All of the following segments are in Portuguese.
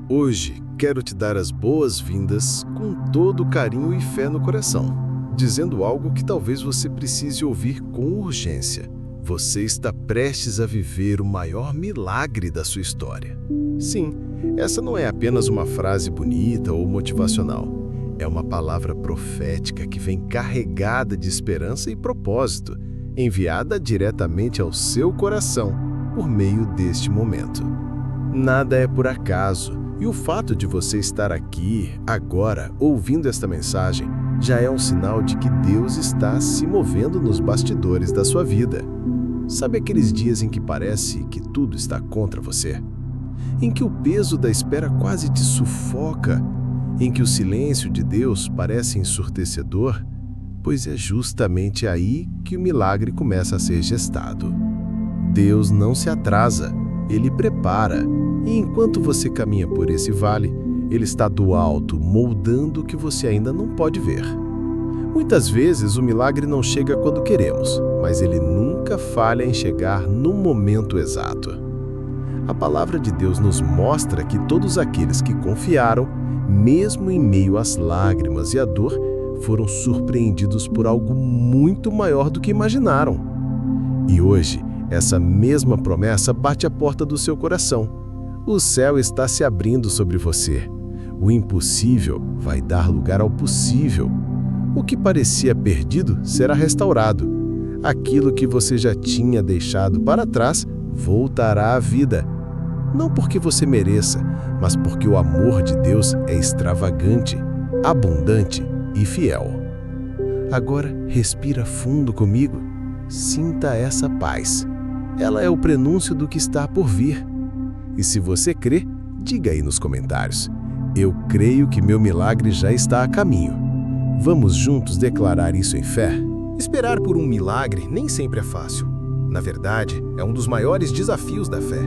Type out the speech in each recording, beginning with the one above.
Hoje quero te dar as boas-vindas com todo carinho e fé no coração, dizendo algo que talvez você precise ouvir com urgência. Você está prestes a viver o maior milagre da sua história. Sim, essa não é apenas uma frase bonita ou motivacional. É uma palavra profética que vem carregada de esperança e propósito, enviada diretamente ao seu coração por meio deste momento. Nada é por acaso, e o fato de você estar aqui, agora, ouvindo esta mensagem, já é um sinal de que Deus está se movendo nos bastidores da sua vida. Sabe aqueles dias em que parece que tudo está contra você? Em que o peso da espera quase te sufoca? Em que o silêncio de Deus parece ensurdecedor? Pois é justamente aí que o milagre começa a ser gestado. Deus não se atrasa, Ele prepara. E enquanto você caminha por esse vale, Ele está do alto, moldando o que você ainda não pode ver. Muitas vezes o milagre não chega quando queremos, mas Ele nunca falha em chegar no momento exato. A palavra de Deus nos mostra que todos aqueles que confiaram, mesmo em meio às lágrimas e à dor, foram surpreendidos por algo muito maior do que imaginaram. E hoje, essa mesma promessa bate à porta do seu coração. O céu está se abrindo sobre você. O impossível vai dar lugar ao possível. O que parecia perdido será restaurado. Aquilo que você já tinha deixado para trás voltará à vida. Não porque você mereça, mas porque o amor de Deus é extravagante, abundante e fiel. Agora, respira fundo comigo. Sinta essa paz. Ela é o prenúncio do que está por vir. E se você crê, diga aí nos comentários: eu creio que meu milagre já está a caminho. Vamos juntos declarar isso em fé? Esperar por um milagre nem sempre é fácil. Na verdade, é um dos maiores desafios da fé.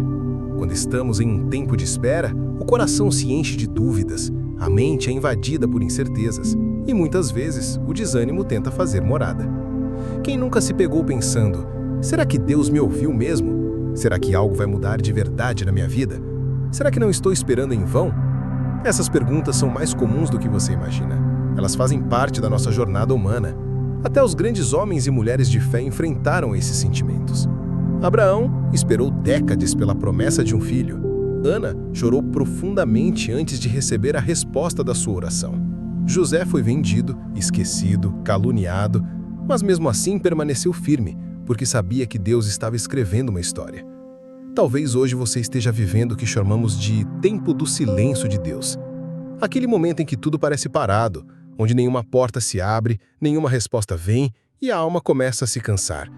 Quando estamos em um tempo de espera, o coração se enche de dúvidas, a mente é invadida por incertezas e muitas vezes o desânimo tenta fazer morada. Quem nunca se pegou pensando: será que Deus me ouviu mesmo? Será que algo vai mudar de verdade na minha vida? Será que não estou esperando em vão? Essas perguntas são mais comuns do que você imagina. Elas fazem parte da nossa jornada humana. Até os grandes homens e mulheres de fé enfrentaram esses sentimentos. Abraão esperou décadas pela promessa de um filho. Ana chorou profundamente antes de receber a resposta da sua oração. José foi vendido, esquecido, caluniado, mas mesmo assim permaneceu firme, porque sabia que Deus estava escrevendo uma história. Talvez hoje você esteja vivendo o que chamamos de tempo do silêncio de Deus. Aquele momento em que tudo parece parado, onde nenhuma porta se abre, nenhuma resposta vem e a alma começa a se cansar.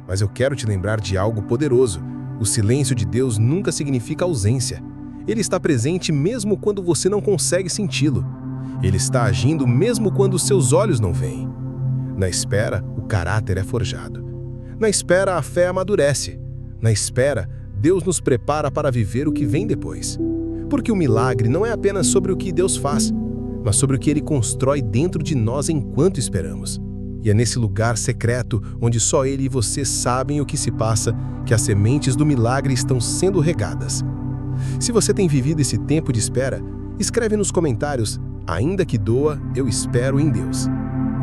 Mas eu quero te lembrar de algo poderoso. O silêncio de Deus nunca significa ausência. Ele está presente mesmo quando você não consegue senti-lo. Ele está agindo mesmo quando seus olhos não veem. Na espera, o caráter é forjado. Na espera, a fé amadurece. Na espera, Deus nos prepara para viver o que vem depois. Porque o milagre não é apenas sobre o que Deus faz, mas sobre o que Ele constrói dentro de nós enquanto esperamos. E é nesse lugar secreto, onde só Ele e você sabem o que se passa, que as sementes do milagre estão sendo regadas. Se você tem vivido esse tempo de espera, escreve nos comentários: ainda que doa, eu espero em Deus.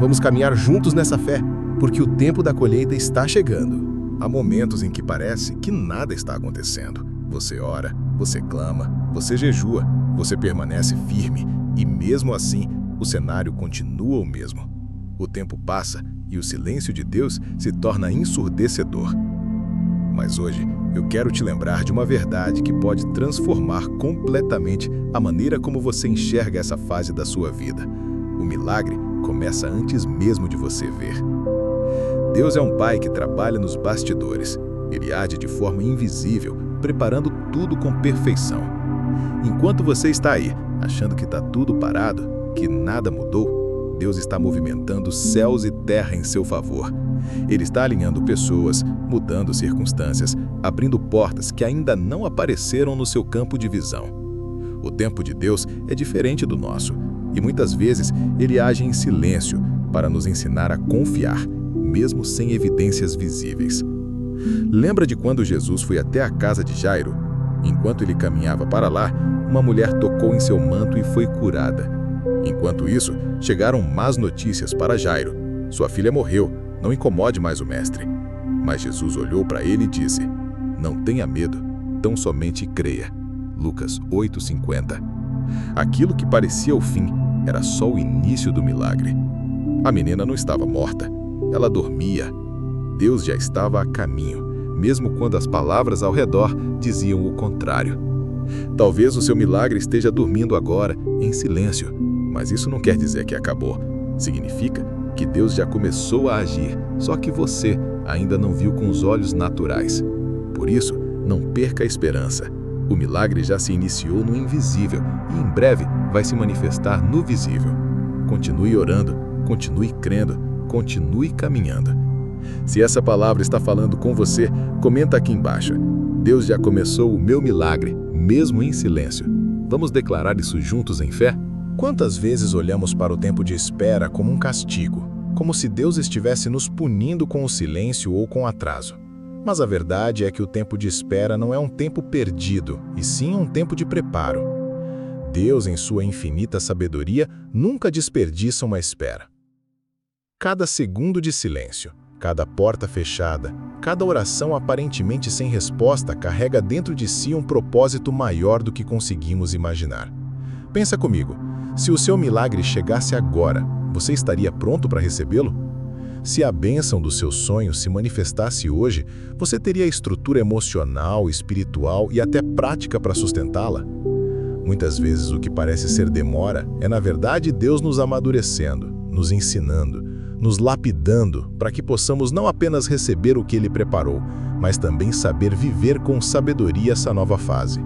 Vamos caminhar juntos nessa fé, porque o tempo da colheita está chegando. Há momentos em que parece que nada está acontecendo. Você ora, você clama, você jejua, você permanece firme e mesmo assim o cenário continua o mesmo. O tempo passa e o silêncio de Deus se torna ensurdecedor. Mas hoje eu quero te lembrar de uma verdade que pode transformar completamente a maneira como você enxerga essa fase da sua vida. O milagre começa antes mesmo de você ver. Deus é um Pai que trabalha nos bastidores. Ele age de forma invisível, preparando tudo com perfeição. Enquanto você está aí, achando que está tudo parado, que nada mudou, Deus está movimentando céus e terra em seu favor. Ele está alinhando pessoas, mudando circunstâncias, abrindo portas que ainda não apareceram no seu campo de visão. O tempo de Deus é diferente do nosso, e muitas vezes Ele age em silêncio para nos ensinar a confiar, mesmo sem evidências visíveis. Lembra de quando Jesus foi até a casa de Jairo? Enquanto ele caminhava para lá, uma mulher tocou em seu manto e foi curada. Enquanto isso, chegaram más notícias para Jairo. Sua filha morreu, não incomode mais o mestre. Mas Jesus olhou para ele e disse: Não tenha medo, tão somente creia. Lucas 8,50. Aquilo que parecia o fim era só o início do milagre. A menina não estava morta, ela dormia. Deus já estava a caminho, mesmo quando as palavras ao redor diziam o contrário. Talvez o seu milagre esteja dormindo agora, em silêncio, mas isso não quer dizer que acabou. Significa que Deus já começou a agir, só que você ainda não viu com os olhos naturais. Por isso, não perca a esperança. O milagre já se iniciou no invisível e em breve vai se manifestar no visível. Continue orando, continue crendo, continue caminhando. Se essa palavra está falando com você, comenta aqui embaixo. Deus já começou o meu milagre, mesmo em silêncio. Vamos declarar isso juntos em fé? Quantas vezes olhamos para o tempo de espera como um castigo, como se Deus estivesse nos punindo com o silêncio ou com o atraso? Mas a verdade é que o tempo de espera não é um tempo perdido, e sim um tempo de preparo. Deus, em sua infinita sabedoria, nunca desperdiça uma espera. Cada segundo de silêncio, cada porta fechada, cada oração aparentemente sem resposta carrega dentro de si um propósito maior do que conseguimos imaginar. Pensa comigo, se o seu milagre chegasse agora, você estaria pronto para recebê-lo? Se a bênção dos seus sonhos se manifestasse hoje, você teria a estrutura emocional, espiritual e até prática para sustentá-la? Muitas vezes o que parece ser demora é, na verdade, Deus nos amadurecendo, nos ensinando, nos lapidando para que possamos não apenas receber o que Ele preparou, mas também saber viver com sabedoria essa nova fase.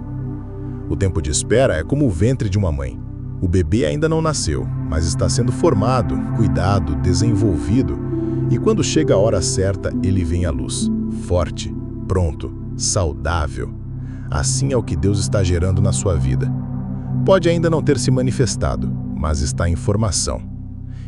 O tempo de espera é como o ventre de uma mãe. O bebê ainda não nasceu, mas está sendo formado, cuidado, desenvolvido, e quando chega a hora certa, ele vem à luz, forte, pronto, saudável. Assim é o que Deus está gerando na sua vida. Pode ainda não ter se manifestado, mas está em formação.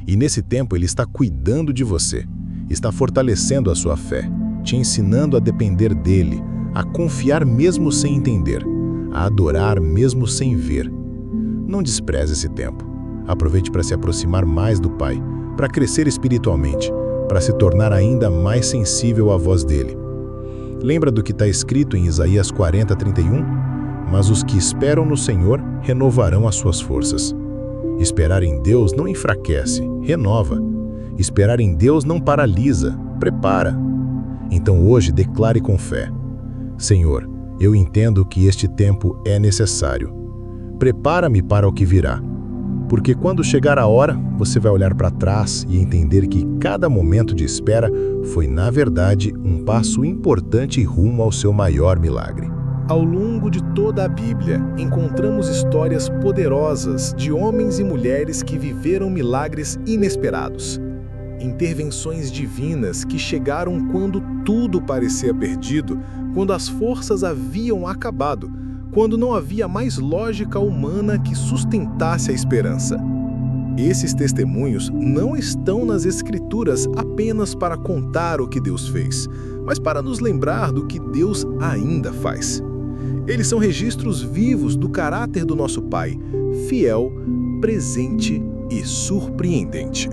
E nesse tempo Ele está cuidando de você, está fortalecendo a sua fé, te ensinando a depender dEle, a confiar mesmo sem entender, a adorar mesmo sem ver. Não despreze esse tempo. Aproveite para se aproximar mais do Pai, para crescer espiritualmente, para se tornar ainda mais sensível à voz dEle. Lembra do que está escrito em Isaías 40:31? Mas os que esperam no Senhor renovarão as suas forças. Esperar em Deus não enfraquece, renova. Esperar em Deus não paralisa, prepara. Então hoje declare com fé: Senhor, eu entendo que este tempo é necessário. Prepara-me para o que virá. Porque quando chegar a hora, você vai olhar para trás e entender que cada momento de espera foi, na verdade, um passo importante rumo ao seu maior milagre. Ao longo de toda a Bíblia, encontramos histórias poderosas de homens e mulheres que viveram milagres inesperados. Intervenções divinas que chegaram quando tudo parecia perdido, quando as forças haviam acabado, quando não havia mais lógica humana que sustentasse a esperança. Esses testemunhos não estão nas Escrituras apenas para contar o que Deus fez, mas para nos lembrar do que Deus ainda faz. Eles são registros vivos do caráter do nosso Pai, fiel, presente e surpreendente.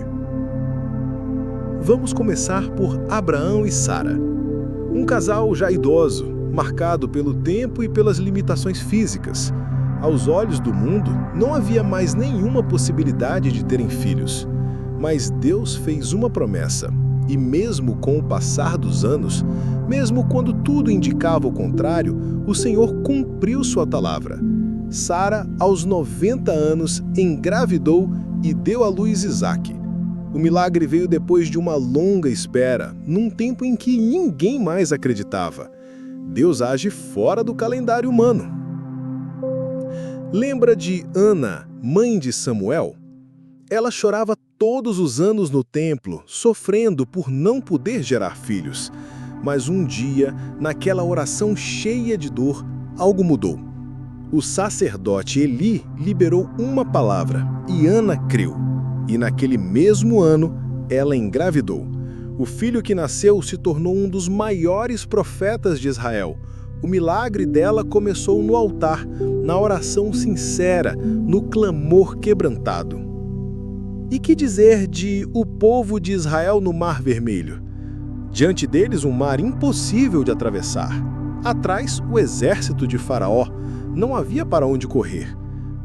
Vamos começar por Abraão e Sara. Um casal já idoso, marcado pelo tempo e pelas limitações físicas. Aos olhos do mundo, não havia mais nenhuma possibilidade de terem filhos. Mas Deus fez uma promessa, e mesmo com o passar dos anos, mesmo quando tudo indicava o contrário, o Senhor cumpriu sua palavra. Sara, aos 90 anos, engravidou e deu à luz Isaque. O milagre veio depois de uma longa espera, num tempo em que ninguém mais acreditava. Deus age fora do calendário humano. Lembra de Ana, mãe de Samuel? Ela chorava todos os anos no templo, sofrendo por não poder gerar filhos. Mas um dia, naquela oração cheia de dor, algo mudou. O sacerdote Eli liberou uma palavra, e Ana creu. E naquele mesmo ano, ela engravidou. O filho que nasceu se tornou um dos maiores profetas de Israel. O milagre dela começou no altar, na oração sincera, no clamor quebrantado. E que dizer de o povo de Israel no Mar Vermelho? Diante deles, um mar impossível de atravessar. Atrás, o exército de Faraó. Não havia para onde correr.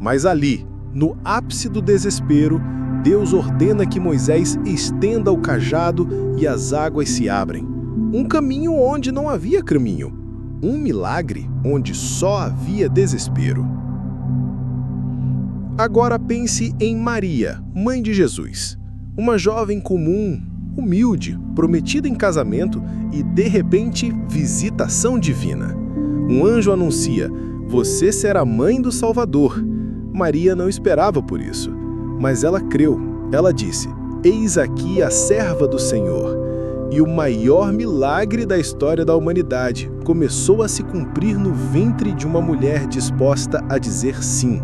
Mas ali, no ápice do desespero, Deus ordena que Moisés estenda o cajado e as águas se abrem. Um caminho onde não havia caminho. Um milagre onde só havia desespero. Agora pense em Maria, mãe de Jesus. Uma jovem comum, humilde, prometida em casamento e, de repente, visitação divina. Um anjo anuncia: você será mãe do Salvador. Maria não esperava por isso, mas ela creu. Ela disse: eis aqui a serva do Senhor. E o maior milagre da história da humanidade começou a se cumprir no ventre de uma mulher disposta a dizer sim.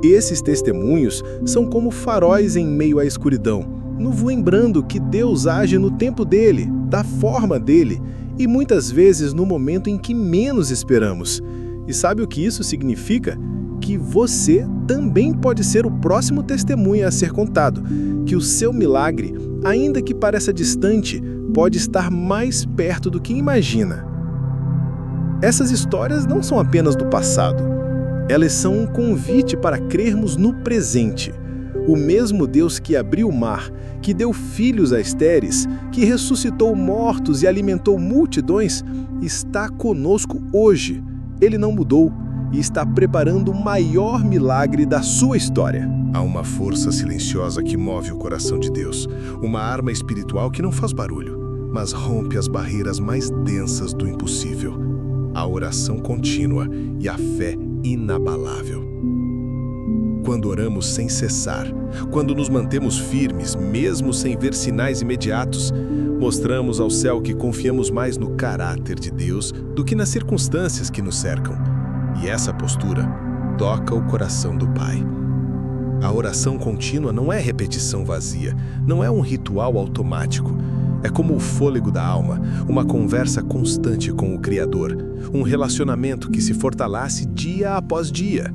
Esses testemunhos são como faróis em meio à escuridão, nos lembrando que Deus age no tempo dele, da forma dele, e muitas vezes no momento em que menos esperamos. E sabe o que isso significa? Que você também pode ser o próximo testemunho a ser contado, que o seu milagre, ainda que pareça distante, pode estar mais perto do que imagina. Essas histórias não são apenas do passado. Elas são um convite para crermos no presente. O mesmo Deus que abriu o mar, que deu filhos a estéreis, que ressuscitou mortos e alimentou multidões, está conosco hoje. Ele não mudou e está preparando o maior milagre da sua história. Há uma força silenciosa que move o coração de Deus, uma arma espiritual que não faz barulho, mas rompe as barreiras mais densas do impossível. A oração contínua e a fé inabalável. Quando oramos sem cessar, quando nos mantemos firmes, mesmo sem ver sinais imediatos, mostramos ao céu que confiamos mais no caráter de Deus do que nas circunstâncias que nos cercam. E essa postura toca o coração do Pai. A oração contínua não é repetição vazia, não é um ritual automático. É como o fôlego da alma, uma conversa constante com o Criador, um relacionamento que se fortalece dia após dia.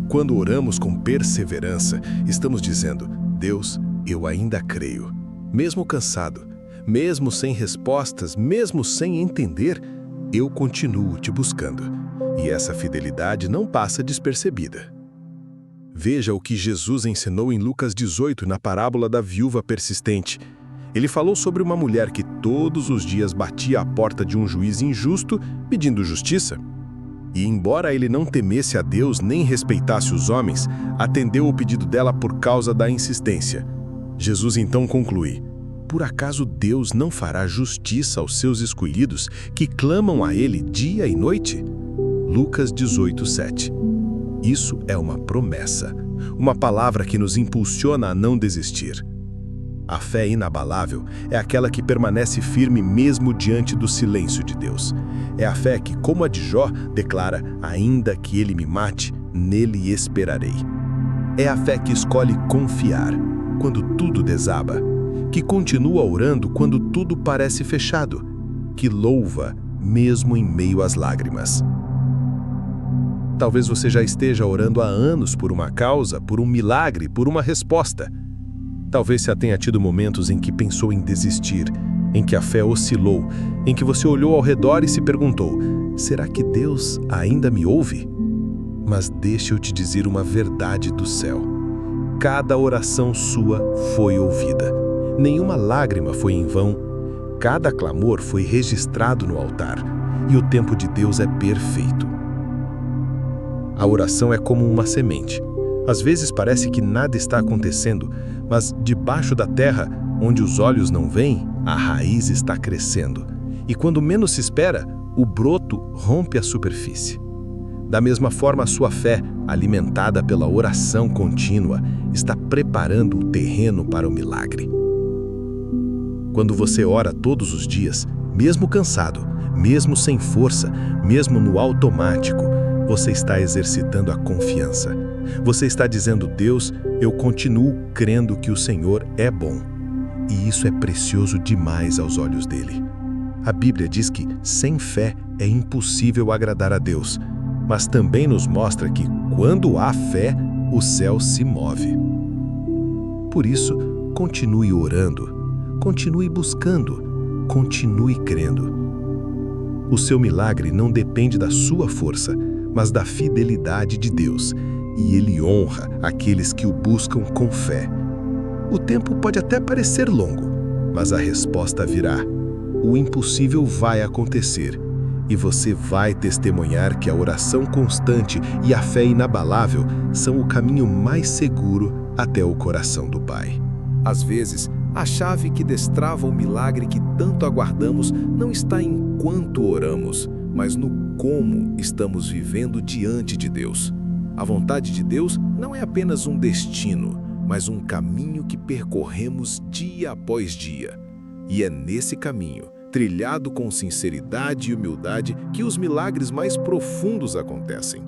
Quando oramos com perseverança, estamos dizendo: Deus, eu ainda creio. Mesmo cansado, mesmo sem respostas, mesmo sem entender, eu continuo te buscando. E essa fidelidade não passa despercebida. Veja o que Jesus ensinou em Lucas 18, na parábola da viúva persistente. Ele falou sobre uma mulher que todos os dias batia à porta de um juiz injusto pedindo justiça. E embora ele não temesse a Deus nem respeitasse os homens, atendeu o pedido dela por causa da insistência. Jesus então conclui: por acaso Deus não fará justiça aos seus escolhidos que clamam a ele dia e noite? Lucas 18, 7. Isso é uma promessa, uma palavra que nos impulsiona a não desistir. A fé inabalável é aquela que permanece firme mesmo diante do silêncio de Deus. É a fé que, como a de Jó, declara: ainda que ele me mate, nele esperarei. É a fé que escolhe confiar quando tudo desaba, que continua orando quando tudo parece fechado, que louva mesmo em meio às lágrimas. Talvez você já esteja orando há anos por uma causa, por um milagre, por uma resposta. Talvez já tenha tido momentos em que pensou em desistir, em que a fé oscilou, em que você olhou ao redor e se perguntou: será que Deus ainda me ouve? Mas deixa eu te dizer uma verdade do céu. Cada oração sua foi ouvida. Nenhuma lágrima foi em vão. Cada clamor foi registrado no altar. E o tempo de Deus é perfeito. A oração é como uma semente. Às vezes parece que nada está acontecendo, mas debaixo da terra, onde os olhos não veem, a raiz está crescendo. E quando menos se espera, o broto rompe a superfície. Da mesma forma, a sua fé, alimentada pela oração contínua, está preparando o terreno para o milagre. Quando você ora todos os dias, mesmo cansado, mesmo sem força, mesmo no automático, você está exercitando a confiança. Você está dizendo: Deus, eu continuo crendo que o Senhor é bom. E isso é precioso demais aos olhos dele. A Bíblia diz que, sem fé, é impossível agradar a Deus. mas também nos mostra que, quando há fé, o céu se move. Por isso, continue orando, continue buscando, continue crendo. O seu milagre não depende da sua força, mas da fidelidade de Deus, e Ele honra aqueles que o buscam com fé. O tempo pode até parecer longo, mas a resposta virá. O impossível vai acontecer, e você vai testemunhar que a oração constante e a fé inabalável são o caminho mais seguro até o coração do Pai. Às vezes, a chave que destrava o milagre que tanto aguardamos não está em quanto oramos, mas no como estamos vivendo diante de Deus. A vontade de Deus não é apenas um destino, mas um caminho que percorremos dia após dia. E é nesse caminho, trilhado com sinceridade e humildade, que os milagres mais profundos acontecem.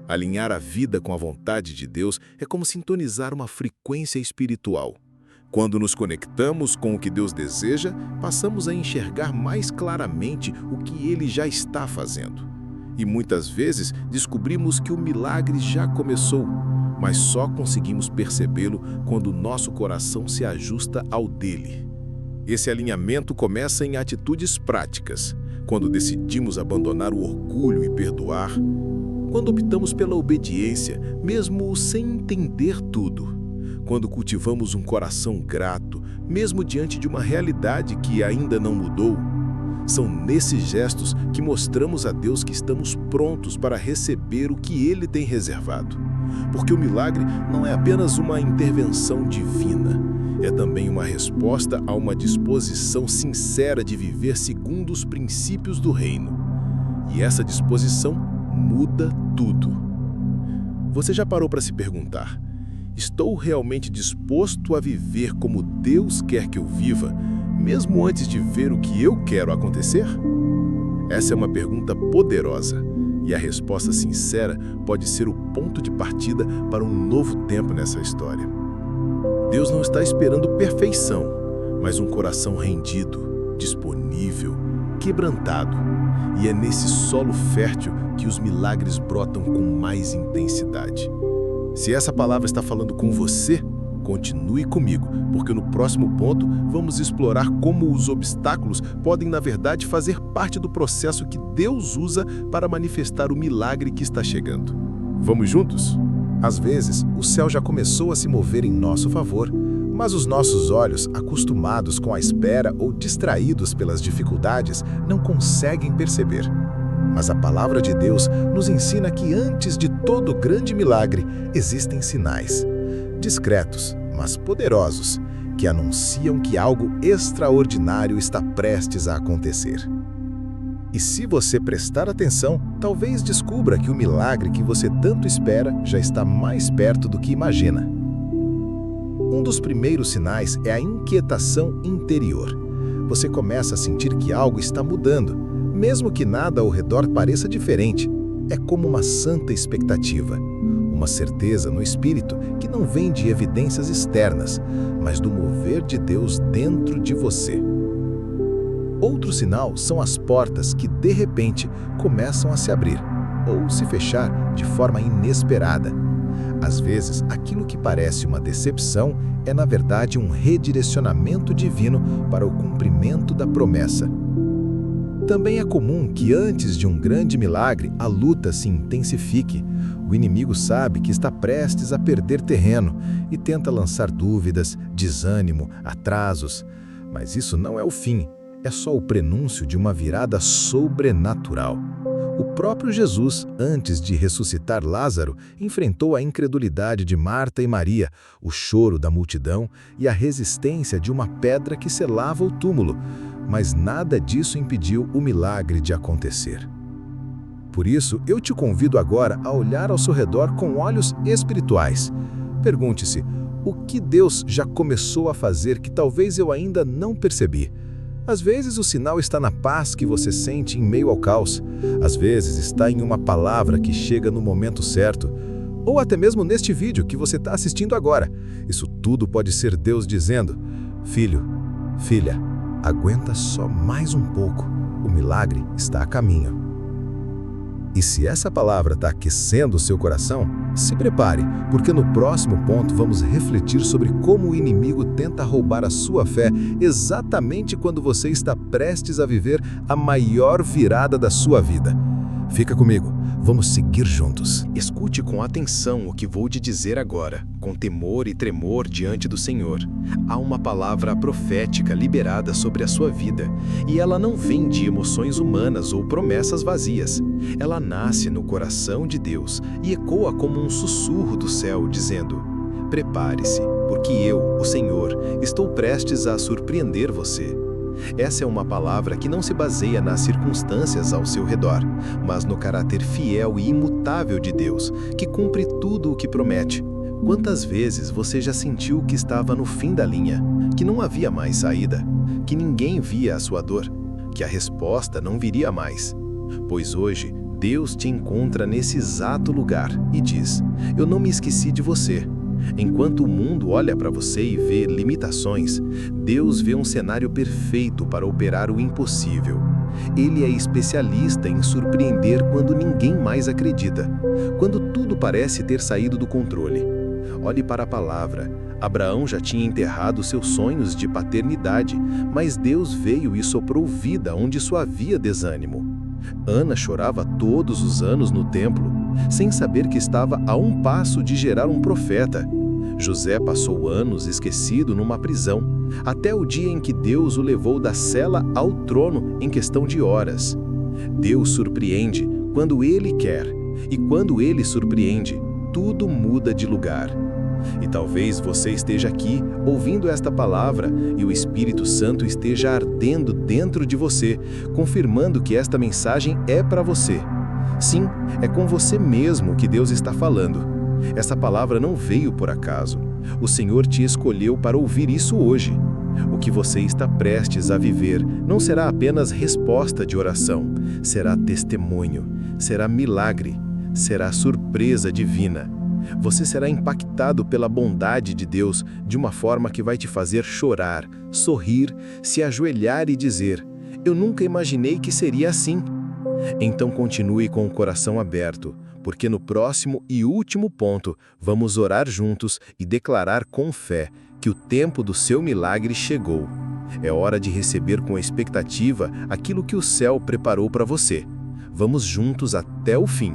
Alinhar a vida com a vontade de Deus é como sintonizar uma frequência espiritual. Quando nos conectamos com o que Deus deseja, passamos a enxergar mais claramente o que Ele já está fazendo. E muitas vezes descobrimos que o milagre já começou, mas só conseguimos percebê-lo quando nosso coração se ajusta ao dele. Esse alinhamento começa em atitudes práticas, quando decidimos abandonar o orgulho e perdoar, quando optamos pela obediência, mesmo sem entender tudo, quando cultivamos um coração grato, mesmo diante de uma realidade que ainda não mudou. São nesses gestos que mostramos a Deus que estamos prontos para receber o que Ele tem reservado. Porque o milagre não é apenas uma intervenção divina, é também uma resposta a uma disposição sincera de viver segundo os princípios do reino. E essa disposição muda tudo. Você já parou para se perguntar: estou realmente disposto a viver como Deus quer que eu viva, mesmo antes de ver o que eu quero acontecer? Essa é uma pergunta poderosa, e a resposta sincera pode ser o ponto de partida para um novo tempo nessa história. Deus não está esperando perfeição, mas um coração rendido, disponível, quebrantado. E é nesse solo fértil que os milagres brotam com mais intensidade. Se essa palavra está falando com você, continue comigo, porque no próximo ponto vamos explorar como os obstáculos podem, na verdade, fazer parte do processo que Deus usa para manifestar o milagre que está chegando. Vamos juntos? Às vezes, o céu já começou a se mover em nosso favor, mas os nossos olhos, acostumados com a espera ou distraídos pelas dificuldades, não conseguem perceber. Mas a palavra de Deus nos ensina que antes de todo grande milagre existem sinais, discretos, mas poderosos, que anunciam que algo extraordinário está prestes a acontecer. E se você prestar atenção, talvez descubra que o milagre que você tanto espera já está mais perto do que imagina. Um dos primeiros sinais é a inquietação interior. Você começa a sentir que algo está mudando, mesmo que nada ao redor pareça diferente. É como uma santa expectativa, uma certeza no espírito que não vem de evidências externas, mas do mover de Deus dentro de você. Outro sinal são as portas que, de repente, começam a se abrir ou se fechar de forma inesperada. Às vezes, aquilo que parece uma decepção é, na verdade, um redirecionamento divino para o cumprimento da promessa. Também é comum que, antes de um grande milagre, a luta se intensifique. O inimigo sabe que está prestes a perder terreno e tenta lançar dúvidas, desânimo, atrasos. Mas isso não é o fim. É só o prenúncio de uma virada sobrenatural. O próprio Jesus, antes de ressuscitar Lázaro, enfrentou a incredulidade de Marta e Maria, o choro da multidão e a resistência de uma pedra que selava o túmulo, mas nada disso impediu o milagre de acontecer. Por isso, eu te convido agora a olhar ao seu redor com olhos espirituais. Pergunte-se: o que Deus já começou a fazer que talvez eu ainda não percebi? Às vezes o sinal está na paz que você sente em meio ao caos. Às vezes está em uma palavra que chega no momento certo. Ou até mesmo neste vídeo que você está assistindo agora. Isso tudo pode ser Deus dizendo: filho, filha, aguenta só mais um pouco. O milagre está a caminho. E se essa palavra está aquecendo o seu coração, se prepare, porque no próximo ponto vamos refletir sobre como o inimigo tenta roubar a sua fé exatamente quando você está prestes a viver a maior virada da sua vida. Fica comigo, vamos seguir juntos. Escute com atenção o que vou te dizer agora, com temor e tremor diante do Senhor. Há uma palavra profética liberada sobre a sua vida, e ela não vem de emoções humanas ou promessas vazias. Ela nasce no coração de Deus e ecoa como um sussurro do céu, dizendo: prepare-se, porque eu, o Senhor, estou prestes a surpreender você. Essa é uma palavra que não se baseia nas circunstâncias ao seu redor, mas no caráter fiel e imutável de Deus, que cumpre tudo o que promete. Quantas vezes você já sentiu que estava no fim da linha, que não havia mais saída, que ninguém via a sua dor, que a resposta não viria mais? Pois hoje, Deus te encontra nesse exato lugar e diz: eu não me esqueci de você. Enquanto o mundo olha para você e vê limitações, Deus vê um cenário perfeito para operar o impossível. Ele é especialista em surpreender quando ninguém mais acredita, quando tudo parece ter saído do controle. Olhe para a palavra. Abraão já tinha enterrado seus sonhos de paternidade, mas Deus veio e soprou vida onde só havia desânimo. Ana chorava todos os anos no templo, sem saber que estava a um passo de gerar um profeta. José passou anos esquecido numa prisão, até o dia em que Deus o levou da cela ao trono em questão de horas. Deus surpreende quando Ele quer, e quando Ele surpreende, tudo muda de lugar. E talvez você esteja aqui, ouvindo esta palavra, e o Espírito Santo esteja ardendo dentro de você, confirmando que esta mensagem é para você. Sim, é com você mesmo que Deus está falando. Essa palavra não veio por acaso. O Senhor te escolheu para ouvir isso hoje. O que você está prestes a viver não será apenas resposta de oração, será testemunho, será milagre, será surpresa divina. Você será impactado pela bondade de Deus de uma forma que vai te fazer chorar, sorrir, se ajoelhar e dizer: eu nunca imaginei que seria assim. Então continue com o coração aberto, porque no próximo e último ponto vamos orar juntos e declarar com fé que o tempo do seu milagre chegou. É hora de receber com expectativa aquilo que o céu preparou para você. Vamos juntos até o fim.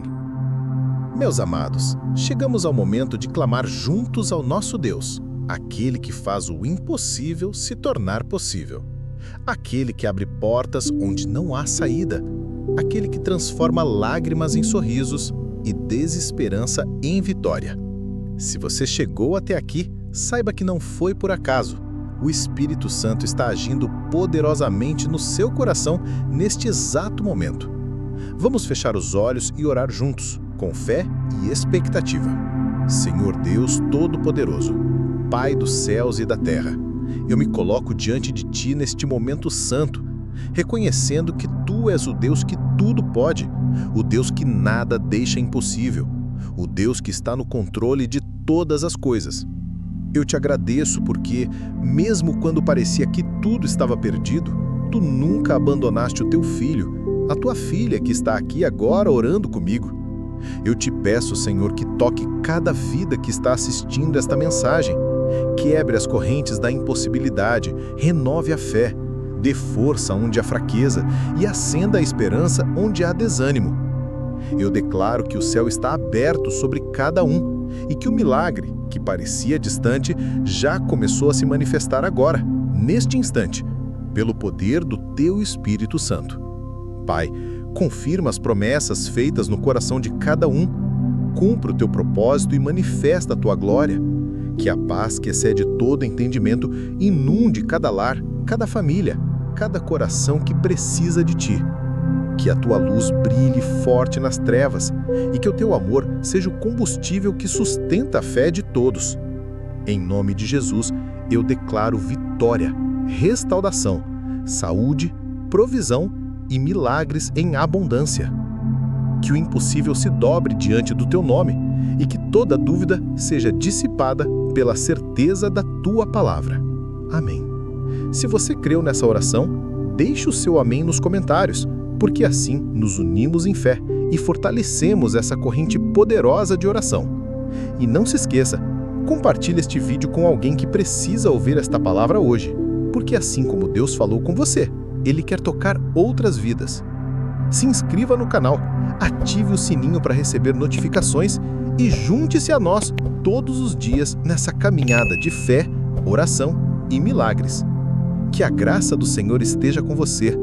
Meus amados, chegamos ao momento de clamar juntos ao nosso Deus, aquele que faz o impossível se tornar possível, aquele que abre portas onde não há saída, aquele que transforma lágrimas em sorrisos e desesperança em vitória. Se você chegou até aqui, saiba que não foi por acaso. O Espírito Santo está agindo poderosamente no seu coração neste exato momento. Vamos fechar os olhos e orar juntos, com fé e expectativa. Senhor Deus Todo-Poderoso, Pai dos céus e da terra, eu me coloco diante de Ti neste momento santo, reconhecendo que Tu és o Deus que tudo pode, o Deus que nada deixa impossível, o Deus que está no controle de todas as coisas. Eu te agradeço porque, mesmo quando parecia que tudo estava perdido, Tu nunca abandonaste o Teu Filho, a Tua filha que está aqui agora orando comigo. Eu te peço, Senhor, que toque cada vida que está assistindo esta mensagem, quebre as correntes da impossibilidade, renove a fé, dê força onde há fraqueza e acenda a esperança onde há desânimo. Eu declaro que o céu está aberto sobre cada um e que o milagre, que parecia distante, já começou a se manifestar agora, neste instante, pelo poder do Teu Espírito Santo. Pai, confirma as promessas feitas no coração de cada um, cumpra o Teu propósito e manifesta a Tua glória. Que a paz que excede todo entendimento inunde cada lar, cada família, cada coração que precisa de Ti. Que a Tua luz brilhe forte nas trevas e que o Teu amor seja o combustível que sustenta a fé de todos. Em nome de Jesus, eu declaro vitória, restauração, saúde, provisão e milagres em abundância. Que o impossível se dobre diante do Teu nome e que toda dúvida seja dissipada pela certeza da Tua palavra. Amém. Se você creu nessa oração, deixe o seu amém nos comentários, porque assim nos unimos em fé e fortalecemos essa corrente poderosa de oração. E não se esqueça, compartilhe este vídeo com alguém que precisa ouvir esta palavra hoje, porque assim como Deus falou com você, Ele quer tocar outras vidas. Se inscreva no canal, ative o sininho para receber notificações e junte-se a nós todos os dias nessa caminhada de fé, oração e milagres. Que a graça do Senhor esteja com você,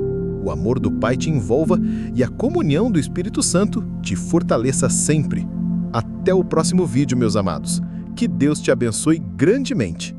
o amor do Pai te envolva e a comunhão do Espírito Santo te fortaleça sempre. Até o próximo vídeo, meus amados. Que Deus te abençoe grandemente.